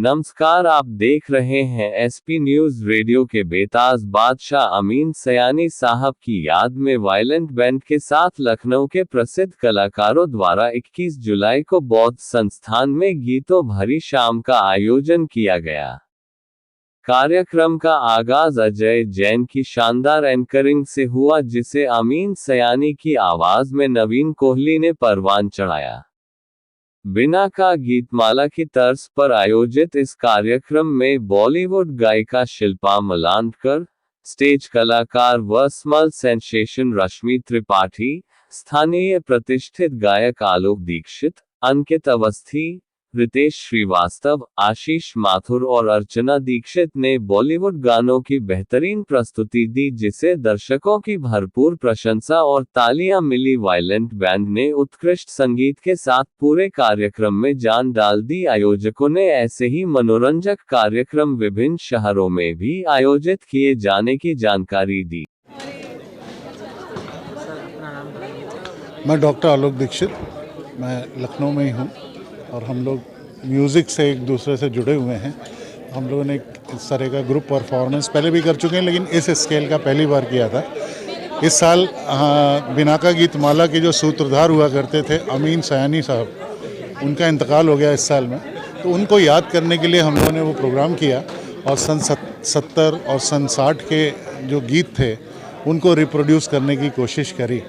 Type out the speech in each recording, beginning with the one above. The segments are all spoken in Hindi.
नमस्कार, आप देख रहे हैं एसपी न्यूज रेडियो के बेताज बादशाह अमीन सयानी साहब की याद में वायलेंट बैंड के साथ लखनऊ के प्रसिद्ध कलाकारों द्वारा 21 जुलाई को बौद्ध संस्थान में गीतों भरी शाम का आयोजन किया गया। कार्यक्रम का आगाज अजय जैन की शानदार एंकरिंग से हुआ, जिसे अमीन सयानी की आवाज में नवीन कोहली ने परवान चढ़ाया। बिना का गीतमाला की तर्ज पर आयोजित इस कार्यक्रम में बॉलीवुड गायिका शिल्पा मलांडकर, स्टेज कलाकार व स्मल सेंसेशन रश्मि त्रिपाठी, स्थानीय प्रतिष्ठित गायक आलोक दीक्षित, अंकित अवस्थी, रितेश श्रीवास्तव, आशीष माथुर और अर्चना दीक्षित ने बॉलीवुड गानों की बेहतरीन प्रस्तुति दी, जिसे दर्शकों की भरपूर प्रशंसा और तालियां मिली। वायलेंट बैंड ने उत्कृष्ट संगीत के साथ पूरे कार्यक्रम में जान डाल दी। आयोजकों ने ऐसे ही मनोरंजक कार्यक्रम विभिन्न शहरों में भी आयोजित किए जाने की जानकारी दी। मैं डॉक्टर आलोक दीक्षित, मैं लखनऊ में ही हूँ और हम लोग म्यूज़िक से एक दूसरे से जुड़े हुए हैं। हम लोगों ने इस तरह का ग्रुप परफॉर्मेंस पहले भी कर चुके हैं, लेकिन इस स्केल का पहली बार किया था। इस साल बिना का गीतमाला के जो सूत्रधार हुआ करते थे अमीन सयानी साहब, उनका इंतकाल हो गया इस साल में, तो उनको याद करने के लिए हम लोगों ने वो प्रोग्राम किया और सन 70 और सन 60 के जो गीत थे उनको रिप्रोड्यूस करने की कोशिश करी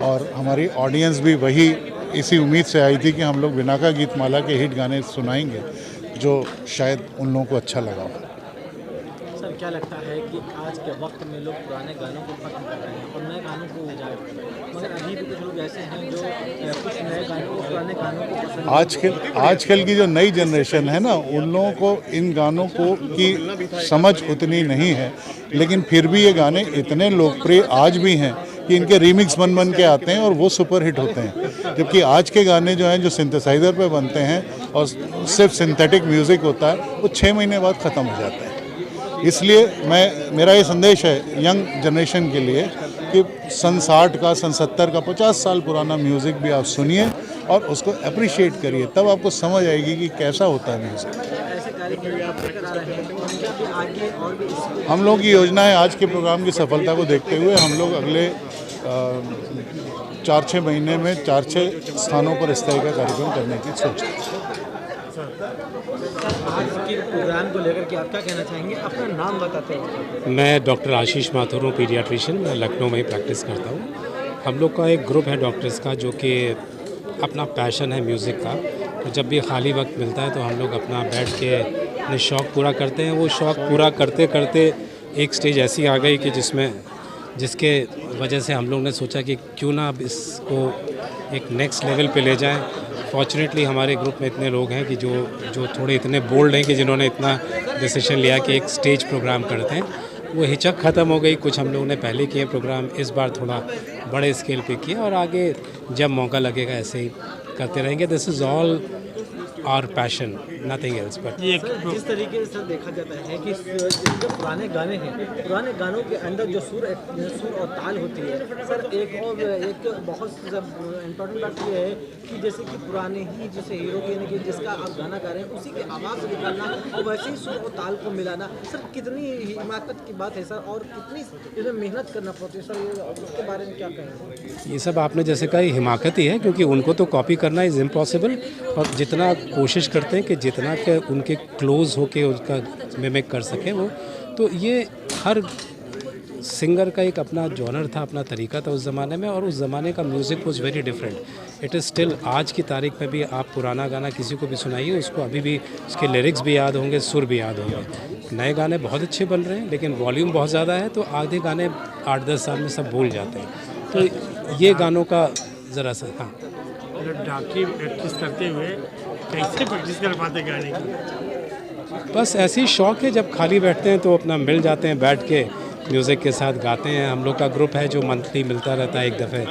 और हमारी ऑडियंस भी वही इसी उम्मीद से आई थी कि हम लोग बिना का गीतमाला के हिट गाने सुनाएंगे, जो शायद उन लोगों को अच्छा लगा। सर, क्या लगता है कि आज के वक्त में लोग पुराने गानों को खत्म कर रहे हैं और नए गानों को उजागर कर रहे हैं, मगर अभी भी कुछ लोग ऐसे हैं जो कुछ नए गानों को पुराने गानों को पसंद। आजकल की जो नई जनरेशन है ना, उन लोगों को इन गानों को की समझ उतनी नहीं है, लेकिन फिर भी ये गाने इतने लोकप्रिय आज भी हैं कि इनके रीमिक्स बन के आते हैं और वो सुपर हिट होते हैं। जबकि आज के गाने जो हैं, जो सिंथेसाइज़र पे बनते हैं और सिर्फ सिंथेटिक म्यूज़िक होता है, वो 6 महीने बाद ख़त्म हो जाता है। इसलिए मेरा ये संदेश है यंग जनरेशन के लिए कि सन 60 का, सन 70 का, 50 साल पुराना म्यूज़िक भी आप सुनिए और उसको अप्रिशिएट करिए, तब आपको समझ आएगी कि कैसा होता है म्यूज़िक। हम लोग की योजना है, आज के प्रोग्राम की सफलता को देखते हुए हम लोग अगले 4-6 महीने में 4-6 स्थानों पर इस तरह का कार्यक्रम करने की सोच है। आज के प्रोग्राम को लेकर के आप क्या कहना चाहेंगे? अपना नाम बताते हैं। मैं डॉक्टर आशीष माथुर हूँ, पीडियाट्रिशियन। मैं लखनऊ में ही प्रैक्टिस करता हूँ। हम लोग का एक ग्रुप है डॉक्टर्स का, जो कि अपना पैशन है म्यूज़िक का, तो जब भी खाली वक्त मिलता है तो हम लोग अपना बैठ के अपने शौक़ पूरा करते हैं। वो शौक़ पूरा करते करते एक स्टेज ऐसी आ गई कि जिसके वजह से हम लोग ने सोचा कि क्यों ना अब इसको एक नेक्स्ट लेवल पे ले जाएं। फॉर्चुनेटली हमारे ग्रुप में इतने लोग हैं कि जो थोड़े इतने बोल्ड हैं कि जिन्होंने इतना डिसीजन लिया कि एक स्टेज प्रोग्राम करते हैं। वो हिचक ख़त्म हो गई। कुछ हम लोगों ने पहले किए प्रोग्राम, इस बार थोड़ा बड़े स्केल पे किया और आगे जब मौका लगेगा ऐसे ही करते रहेंगे। This is all our passion, nothing else. But जिस तरीके से देखा जाता है कि जो पुराने गाने हैं, पुराने गानों के अंदर जो सुर और ताल होती है, सर एक बहुत इम्पोर्टेंट बात ये है कि जैसे कि पुराने ही जैसे हीरो के जिसका आप गाना गा रहे हैं उसी की आवाज़ निकालना और वैसे ही सुर और ताल को मिलाना, सर कितनी हिमाकत की बात है सर, और कितनी इसमें मेहनत करना पड़ती है सर, उसके बारे में क्या कहेंगे? ये सब आपने जैसे कहा हिमाकत ही है, क्योंकि उनको तो कॉपी करना इज़ इम्पॉसिबल और जितना कोशिश करते हैं कि जितना के उनके क्लोज होके उसका मिमिक कर सकें वो। तो ये हर सिंगर का एक अपना जॉनर था, अपना तरीका था उस ज़माने में, और उस ज़माने का music was very different. It is still आज की तारीख में भी आप पुराना गाना किसी को भी सुनाइए, उसको अभी भी उसके लिरिक्स भी याद होंगे, सुर भी याद होंगे। नए गाने बहुत अच्छे बन रहे हैं, लेकिन वॉल्यूम बहुत ज़्यादा है, तो आधे गाने 8-10 साल में सब भूल जाते हैं। तो ये गानों का ज़रा सा डाकी प्रैक्टिस करते हुए कैसे प्रैक्टिस कर पाते गाने की? बस ऐसी शौक़ है, जब खाली बैठते हैं तो अपना मिल जाते हैं, बैठ के म्यूज़िक के साथ गाते हैं। हम लोग का ग्रुप है जो मंथली मिलता रहता है, एक दफ़े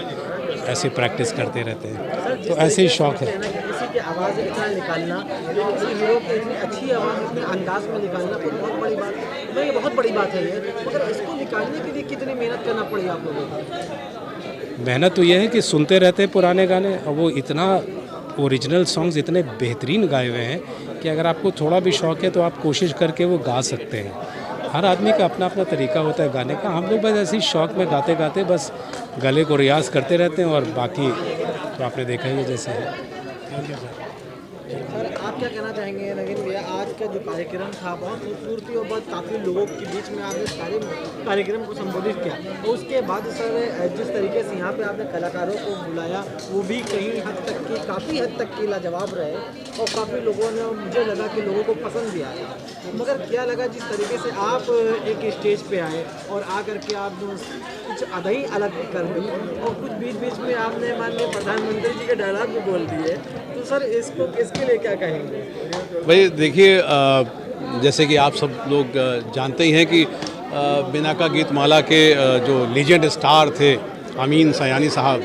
ऐसी प्रैक्टिस करते रहते हैं। तो ऐसे ही शौक़ है। किसी की आवाज़ इतना निकालना, किसी हीरो की इतनी अच्छी आवाज़ अपने अंदाज में निकालना कोई बहुत बड़ी बात है। ये बहुत बड़ी बात है ये, मगर इसको निकालने के लिए कितनी मेहनत करना पड़ी आप लोगों को? मेहनत तो ये है कि सुनते रहते हैं पुराने गाने, और वो इतना ओरिजिनल सॉन्ग्स इतने बेहतरीन गाए हुए हैं कि अगर आपको थोड़ा भी शौक़ है तो आप कोशिश करके वो गा सकते हैं। हर आदमी का अपना अपना तरीका होता है गाने का। हम लोग बस ऐसे ही शौक़ में गाते गाते बस गले को रियाज़ करते रहते हैं, और बाकी तो आपने देखा ही है जैसे है। Thank you sir. सर आप क्या कहना चाहेंगे नवीन भैया, आज का जो कार्यक्रम था बहुत खूबसूरती और बहुत काफ़ी लोगों के बीच में आपने सारे कार्यक्रम को संबोधित किया, और उसके बाद सर जिस तरीके से यहाँ पे आपने कलाकारों को बुलाया वो भी कहीं हद तक की काफ़ी हद तक की लाजवाब रहे, और काफ़ी लोगों ने, मुझे लगा कि लोगों को पसंद भी आया। मगर क्या लगा जिस तरीके से आप एक स्टेज पे आए और आकर के आप कुछ आधा ही अलग कर दी, और कुछ बीच बीच में आपने माननीय प्रधानमंत्री जी के डायलॉग भी बोल दिए, तो सर इसको किसके लिए क्या कहेंगे? भाई देखिए, जैसे कि आप सब लोग जानते ही हैं कि बिना का गीतमाला के जो लीजेंड स्टार थे अमीन सयानी साहब,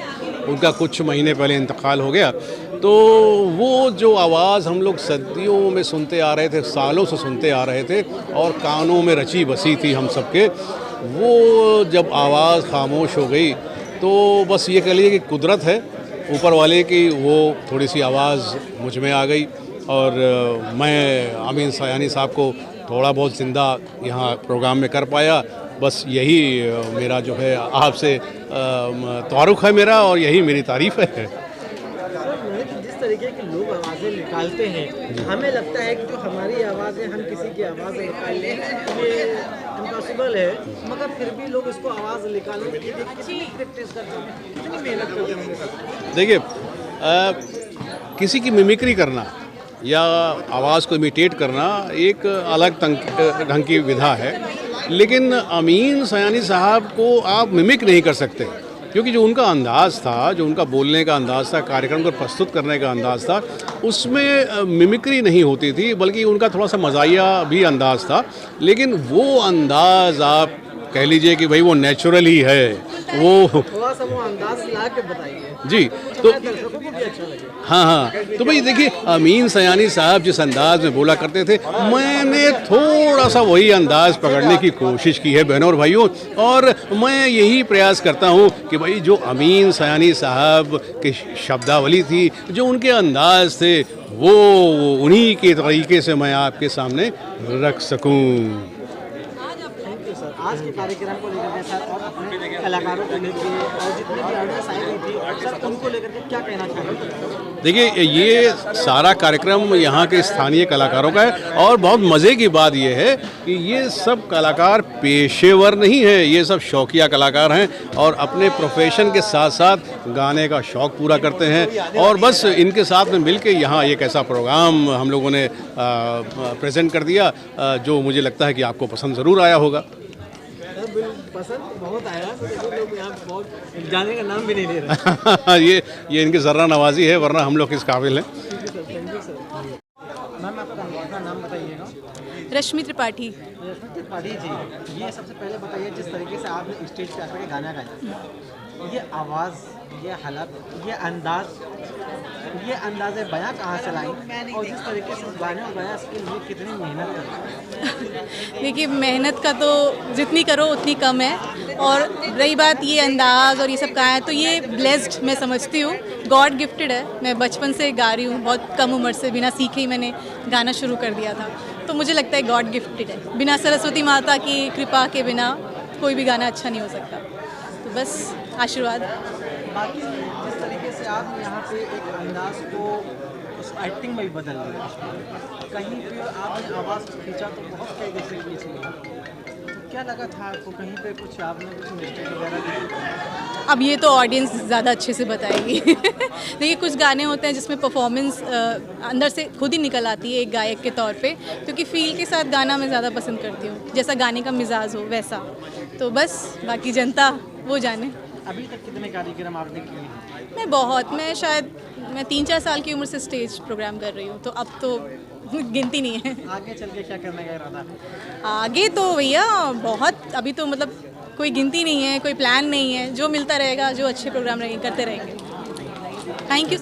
उनका कुछ महीने पहले इंतकाल हो गया। तो वो जो आवाज़ हम लोग सदियों में सुनते आ रहे थे, सालों से सुनते आ रहे थे और कानों में रची बसी थी हम सबके, वो जब आवाज़ खामोश हो गई तो बस ये कह लीजिए कि कुदरत है ऊपर वाले की, वो थोड़ी सी आवाज़ मुझ में आ गई, और मैं अमीन सयानी साहब को थोड़ा बहुत ज़िंदा यहाँ प्रोग्राम में कर पाया। बस यही मेरा जो है आपसे तारुख है मेरा, और यही मेरी तारीफ़ है। जिस तरीके के लोग आवाज़ें निकालते हैं, हमें लगता है कि जो हमारी आवाज़ें, हम किसी की आवाज़ निकाल लें ये इम्पॉसिबल है, मगर फिर भी लोग इसको आवाज़ निकालने के लिए कितनी प्रैक्टिस करते हैं, कितनी मेहनत करते होंगे। देखिए, किसी की मिमिक्री करना या आवाज़ को इमिटेट करना एक अलग ढंग की विधा है, लेकिन अमीन सयानी साहब को आप मिमिक नहीं कर सकते, क्योंकि जो उनका अंदाज़ था, जो उनका बोलने का अंदाज़ था, कार्यक्रम को प्रस्तुत करने का अंदाज़ था, उसमें मिमिक्री नहीं होती थी, बल्कि उनका थोड़ा सा मज़ाहिया भी अंदाज़ था। लेकिन वो अंदाज़ आप कह लीजिए कि भाई वो नेचुरल ही है, वो थोड़ा सा वो अंदाज ला के बताइए जी। तो दर्शकों को भी अच्छा लगे। हाँ, तो भाई देखिए, अमीन सयानी साहब जिस अंदाज में बोला करते थे, मैंने थोड़ा सा वही अंदाज़ पकड़ने की कोशिश की है बहनों और भाइयों, और मैं यही प्रयास करता हूँ कि भाई जो अमीन सयानी साहब की शब्दावली थी, जो उनके अंदाज थे, वो उन्हीं के तरीके से मैं आपके सामने रख सकूँ। आज के कार्यक्रम को लेकर के सर, और अपने कलाकारों को लेकर, और जितने भी ऑडियंस आई हुई थी सर, उनको लेकर के क्या कहना चाहेंगे? देखिए, ये सारा कार्यक्रम यहाँ के स्थानीय कलाकारों का है, और बहुत मज़े की बात ये है कि ये सब कलाकार पेशेवर नहीं है, ये सब शौकिया कलाकार हैं, और अपने प्रोफेशन के साथ साथ गाने का शौक़ पूरा करते हैं, और बस इनके साथ में मिल के यहाँ एक ऐसा प्रोग्राम हम लोगों ने प्रेजेंट कर दिया, जो मुझे लगता है कि आपको पसंद ज़रूर आया होगा। पसंद बहुत आया, लोग यहाँ बहुत जाने का नाम भी नहीं ले रहे। ये इनकी ज़र्रा नवाजी है, वरना हम लोग किस काबिल हैं। मैम आपका नाम बताइएगा। रश्मि त्रिपाठी। रश्मि त्रिपाठी जी, ये सबसे पहले बताइए, जिस तरीके से आपने स्टेज पे आकर के गाना गाया, ये आवाज़, ये हालत, ये अंदाज़े बयां कहाँ से लाई, और जिस तरीके से गाने गाया इसके लिए कितनी मेहनत करी? देखिए, मेहनत का तो जितनी करो उतनी कम है, और रही बात ये अंदाज़ और ये सब कहा है, तो ये ब्लेस्ड मैं समझती हूँ, गॉड गिफ्टेड है। मैं बचपन से गा रही हूँ, बहुत कम उम्र से बिना सीखे ही मैंने गाना शुरू कर दिया था, तो मुझे लगता है गॉड गिफ्टेड है। बिना सरस्वती माता की कृपा के बिना कोई भी गाना अच्छा नहीं हो सकता, तो बस आशीर्वाद। बाकी जिस तरीके से आप यहाँ पे एक अंदाज को उस एक्टिंग में भी बदल दिया, कहीं पे आपने आवाज़ खींचा तो बहुत कई जैसे खींच लिया, तो क्या लगा था आपको? कहीं पे कुछ आपने कुछ मिस्टेक वगैरह की? अब ये तो ऑडियंस ज़्यादा अच्छे से बताएगी। देखिए, कुछ गाने होते हैं जिसमें परफॉर्मेंस अंदर से खुद ही निकल आती है एक गायक के तौर पे, क्योंकि फील के साथ गाना मैं ज़्यादा पसंद करती हूँ, जैसा गाने का मिजाज हो वैसा, तो बस बाकी जनता वो जाने। अभी तक कितने कार्यक्रम आपने किए? मैं शायद 3-4 साल की उम्र से स्टेज प्रोग्राम कर रही हूँ, तो अब तो गिनती नहीं है। आगे चल के क्या करने का इरादा है? आगे तो भैया बहुत, अभी तो मतलब कोई गिनती नहीं है, कोई प्लान नहीं है, जो मिलता रहेगा, जो अच्छे प्रोग्राम रहेंगे करते रहेंगे। Thank you.